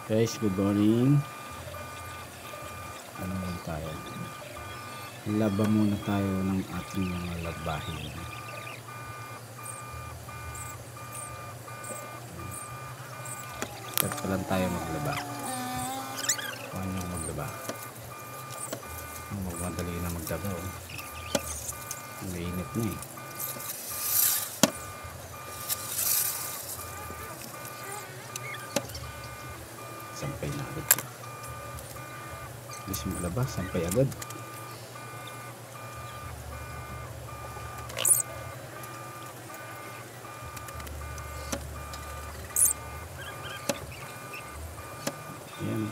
Guys, good morning. Ano lang tayo? Laba muna tayo ng ating mga labahin. Start pa lang tayo maglaba. Paano maglaba? Magmadali na maglaba. Mainit na eh. Sampay na agad siya. Gusto mo laba, sampay agad. Ayan.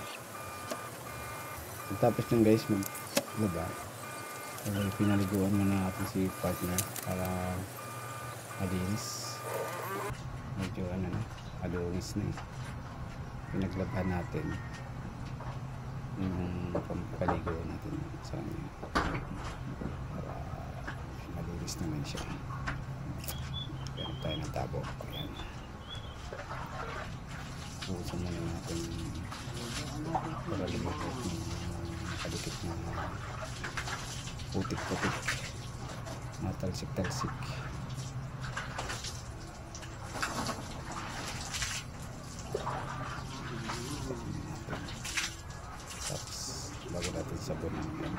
Tapos nang guys maglaba, pinaliguan mo na natin si partner para malinis. Medyo ano na, adonis na eh. Pinaglabhan natin yung pampaligo natin sa kanya para malinis naman siya. Meron tayo ng tabo. Ayan, puso muna natin para lumipot ng nakadikit na putik-putik na talsik-talsik. Tapos bago natin sabunan yan.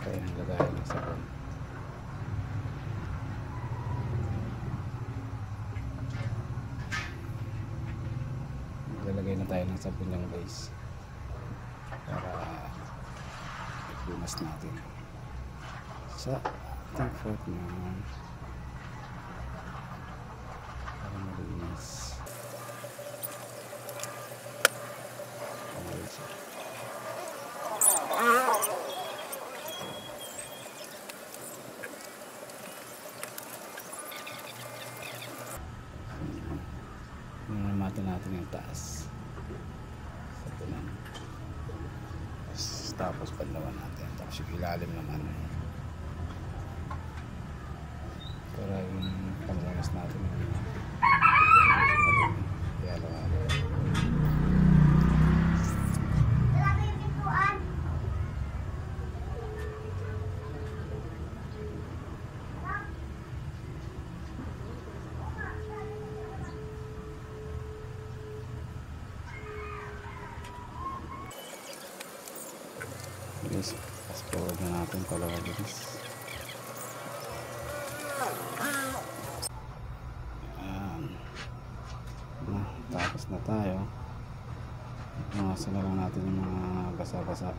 Kaya ang lagayan ng sabon. Lalagay na tayo ng sabon lang guys para lumas natin sa ating fork na para malinis. Okay siya. Namatan natin yung taas sabunan. Tapos panlawan natin, tapos yung ilalim naman para yung panglamas natin halo-halo. Guys, fast forward na natin pala guys. Tapos na tayo. Iwasan na lang natin yung mga basa-basa.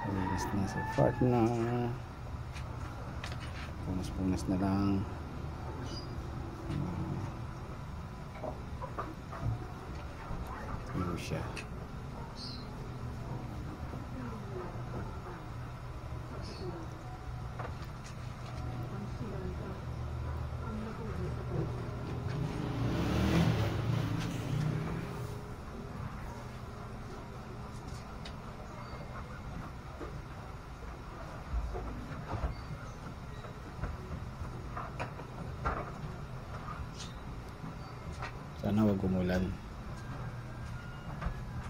Linis na si partner. Punas-punas na lang. Siya. Sana wag umulan.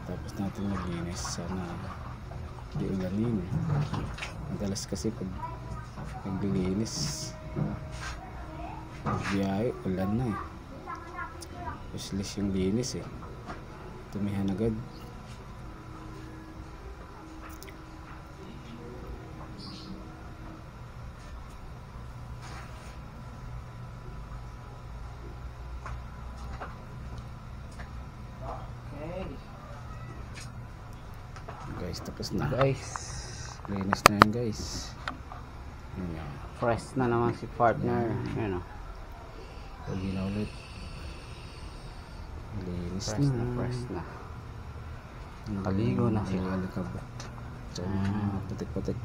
Tapos natin maglinis, sana di ulanin. Madalas kasi pag naglilinis biyahe, ulan na eh. Useless yung linis eh, tumihan agad. Guys, tapos na guys, linis na yan guys. Ayan. Fresh na naman si partner. Ayan o. Pagi na ulit. Linis Fresh na. Fresh na. Nakaligo na sila. Alikabok. Putik-putik.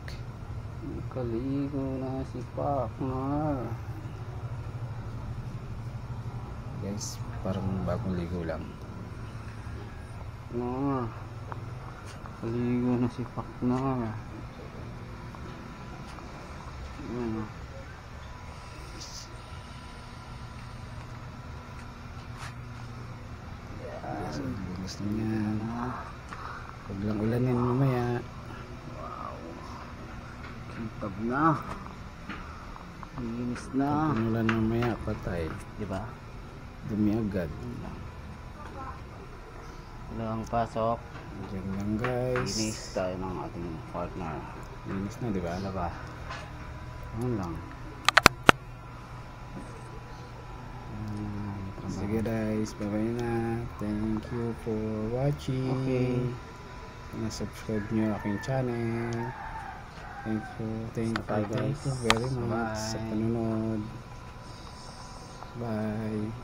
Nakaligo na si partner. Guys, parang bagong ligo lang. No. Paligo na si Partner. Ayan o. Guys, ang linis na yan. Huwag lang ulanin mamaya. Kintab na. Linis na. Pag inulan mamaya, patay. Diba? Dumi agad. Walang pasok. Diyan lang guys. Linis tayo ng ating partner. Linis na, di ba? Ano ba? Ano lang. Sige guys, bye-bye na. Thank you for watching. Okay. Na-subscribe nyo aking channel. Thank you Bye, guys. very much Bye. sa panunod. Bye.